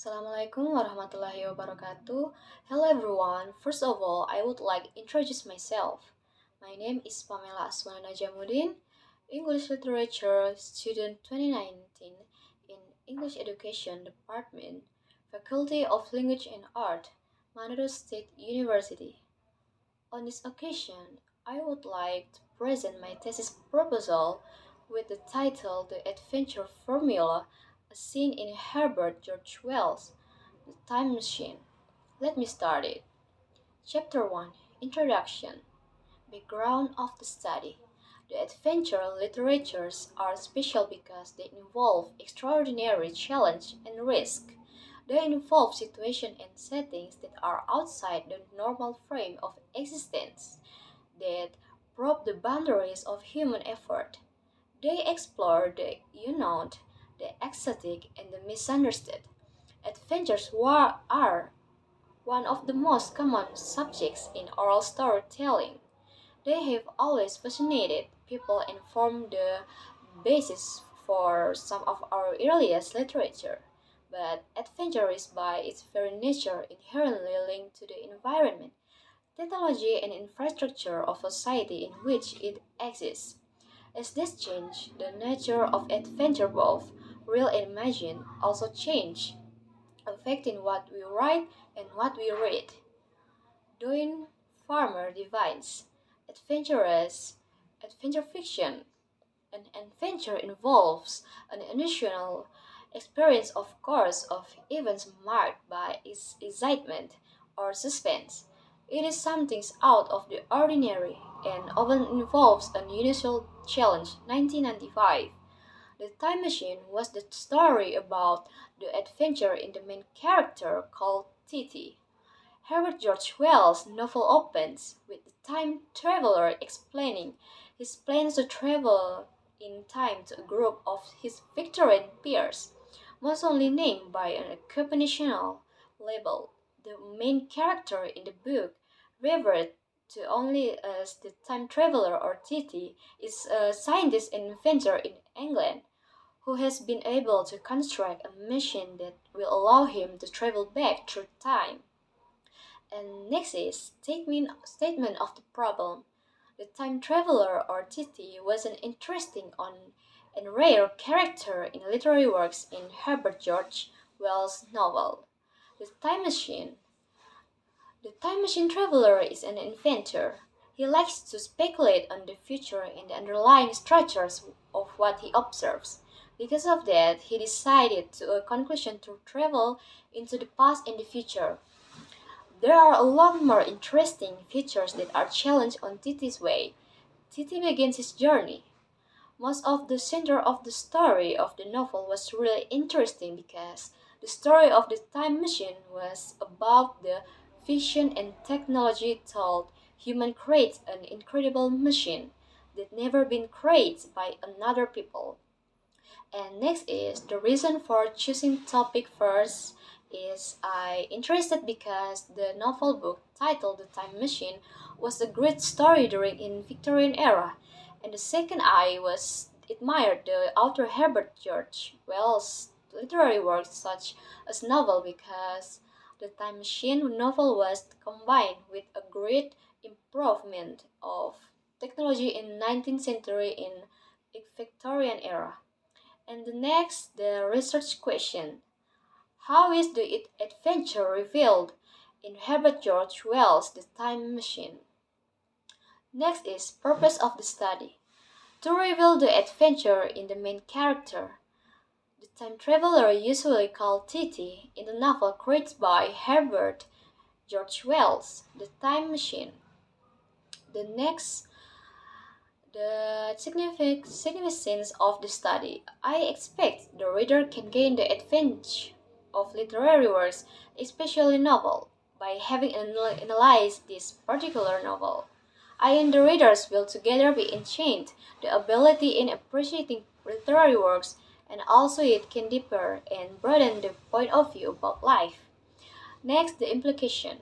Assalamualaikum warahmatullahi wabarakatuh. Hello everyone. First of all, I would like to introduce myself. My name is Pamela Najamuddin, English Literature student 2019 in English Education Department, Faculty of Language and Art, Manado State University. On this occasion, I would like to present my thesis proposal with the title The Adventure Formula, a scene in Herbert George Wells' The Time Machine. Let me start it. Chapter 1, Introduction. Background of the study. The adventure literatures are special because they involve extraordinary challenge and risk. They involve situations and settings that are outside the normal frame of existence, that probe the boundaries of human effort. They explore the unknown, the exotic, and the misunderstood. Adventures are one of the most common subjects in oral storytelling. They have always fascinated people and formed the basis for some of our earliest literature. But adventure is by its very nature inherently linked to the environment, technology, and infrastructure of society in which it exists. As this change, the nature of adventure, both real and imagined, also change, affecting what we write and what we read. Doing Farmer defines adventurous adventure fiction. An adventure involves an unusual experience of course of events marked by its excitement or suspense. It is something out of the ordinary and often involves an unusual challenge. 1995. The Time Machine was the story about the adventure in the main character called Titi. Herbert George Wells' novel opens with the time traveler explaining his plans to travel in time to a group of his Victorian peers, most only named by an occupational label. The main character in the book, referred to only as the time traveler or Titi, is a scientist and inventor in England who has been able to construct a machine that will allow him to travel back through time. And next is statement of the problem. The time traveler or Titi was an interesting and rare character in literary works in Herbert George Wells' novel. The Time Machine. The time machine traveler is an inventor. He likes to speculate on the future and the underlying structures of what he observes. Because of that, he decided to a conclusion to travel into the past and the future. There are a lot more interesting features that are challenged on Titi's way. Titi begins his journey. Most of the center of the story of the novel was really interesting because the story of the time machine was about the vision and technology told human creates an incredible machine that never been created by another people. And next is the reason for choosing topic first is I interested because the novel book titled The Time Machine was a great story during in Victorian era. And the second I was admired the author Herbert George Wells' literary works such as novel because the Time Machine novel was combined with a great improvement of technology in 19th century in Victorian era. And the next, the research question. How is the adventure revealed in Herbert George Wells' The Time Machine? Next is purpose of the study. To reveal the adventure in the main character. The time traveler usually called Titi in the novel created by Herbert George Wells, The Time Machine. The next The significance of the study. I expect the reader can gain the advantage of literary works, especially novel, by having analyzed this particular novel. I and the readers will together be enchained the ability in appreciating literary works, and also it can deeper and broaden the point of view about life. Next, the implication.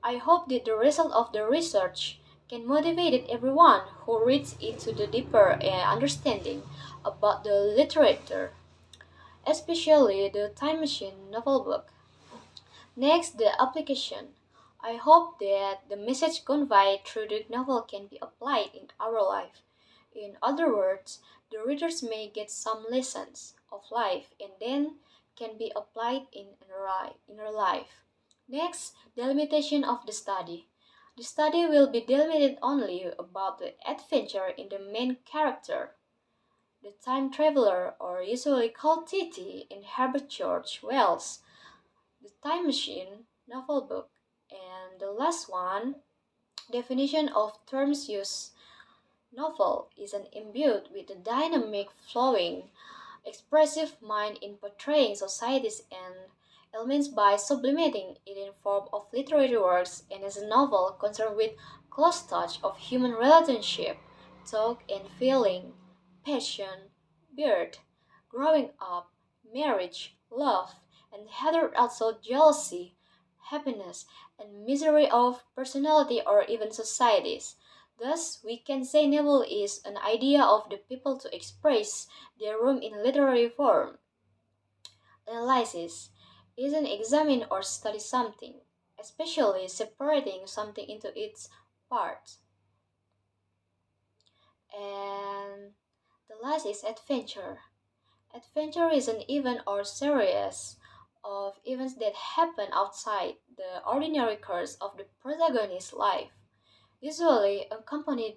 I hope that the result of the research can motivate everyone who reads it to the deeper understanding about the literature. especially the Time Machine novel book. Next, the application. I hope that the message conveyed through the novel can be applied in our life. In other words, the readers may get some lessons of life and then can be applied in real life. Next, delimitation of the study. The study will be delimited only about the adventure in the main character, the time traveler, or usually called Titi in Herbert George Wells' The Time Machine novel book. And the last one, definition of terms used. Novel is an imbued with a dynamic, flowing, expressive mind in portraying societies and elements by sublimating it in form of literary works and as a novel concerned with close touch of human relationship, talk and feeling, passion, birth, growing up, marriage, love, and heather also jealousy, happiness, and misery of personality or even societies. Thus, we can say novel is an idea of the people to express their room in literary form. Analysis is an examine or study something, especially separating something into its parts. And the last is adventure. Adventure is an event or series of events that happen outside the ordinary course of the protagonist's life, usually accompanied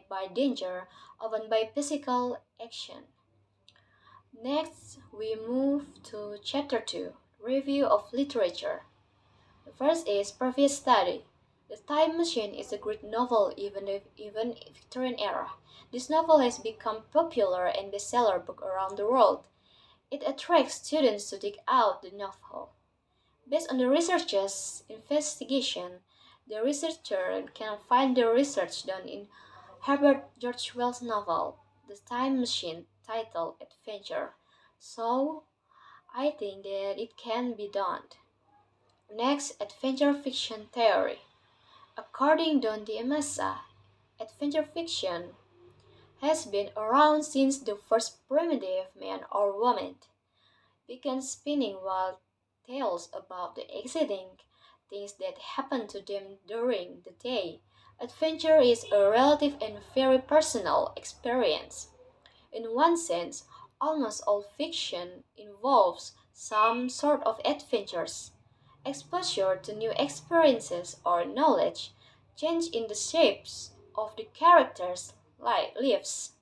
by danger, often by physical action. Next, we move to Chapter 2, Review of Literature. The first is Previous Study. The Time Machine is a great novel even Victorian era. This novel has become popular and bestseller book around the world. It attracts students to dig out the novel. Based on the researcher's investigation, the researcher can find the research done in Herbert George Wells' novel, The Time Machine, titled Adventure. So, I think that it can be done. Next, adventure fiction theory. According to the Massa, adventure fiction has been around since the first primitive man or woman began spinning wild tales about the exciting things that happen to them during the day. Adventure is a relative and very personal experience. In one sense, almost all fiction involves some sort of adventures, exposure to new experiences or knowledge, change in the shapes of the characters' lives.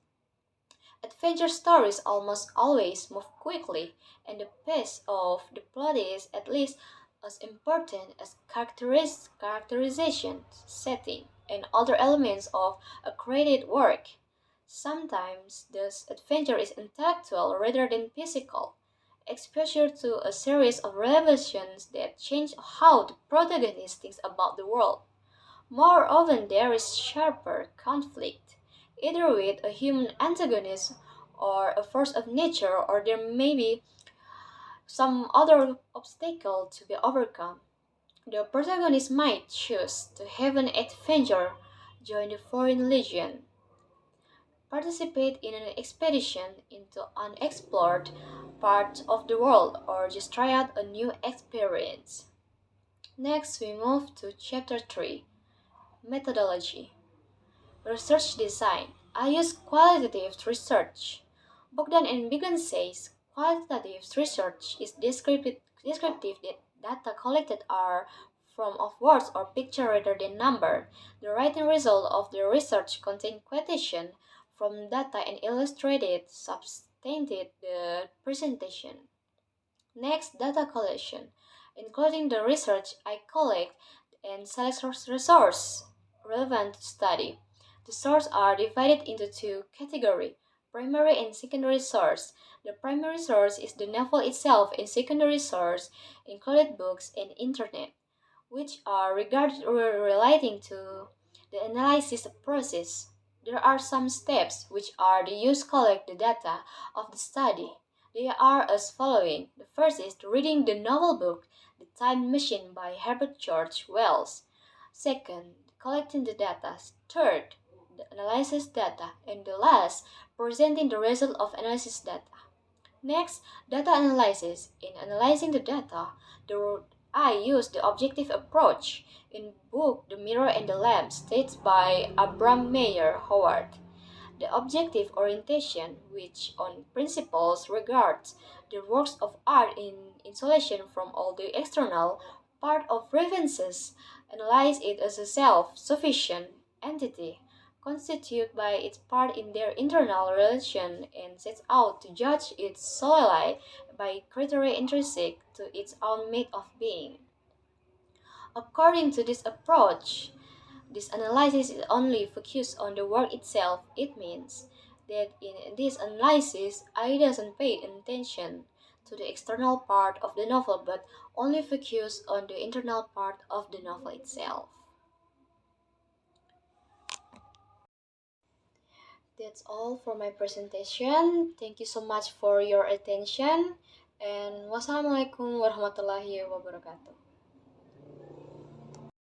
Adventure stories almost always move quickly, and the pace of the plot is at least as important as characterization, setting, and other elements of a created work. Sometimes this adventure is intellectual rather than physical. Exposure to a series of revelations that change how the protagonist thinks about the world. More often, there is sharper conflict, either with a human antagonist or a force of nature, or there may be some other obstacle to be overcome. The protagonist might choose to have an adventure, join the foreign legion, participate in an expedition into unexplored parts of the world, or just try out a new experience. Next, we move to Chapter 3, Methodology. Research design. I use qualitative research. Bogdan and Bigan says qualitative research is descriptive that data collected are from of words or picture rather than number. The writing result of the research contain quotation from data and illustrated substantive the presentation. Next, data collection, including the research I collect and select resource relevant to study. The sources are divided into two categories, primary and secondary source. The primary source is the novel itself and secondary source included books and internet, which are regarded relating to the analysis process. There are some steps which are the use collect the data of the study. They are as following. The first is reading the novel book The Time Machine by Herbert George Wells. Second, collecting the data. Third, the analysis data. And the last, presenting the result of analysis data. Next, data analysis. In analyzing the data, I use the objective approach in book The Mirror and the Lamp, states by Abram Mayer Howard. The objective orientation, which on principles regards the works of art in isolation from all the external part of references, analyze it as a self-sufficient entity, constituted by its part in their internal relation, and sets out to judge its solely by criteria intrinsic to its own mode of being. According to this approach, this analysis is only focused on the work itself. It means that in this analysis, I doesn't pay attention to the external part of the novel but only focus on the internal part of the novel itself. That's all for my presentation. Thank you so much for your attention and wassalamualaikum warahmatullahi wabarakatuh.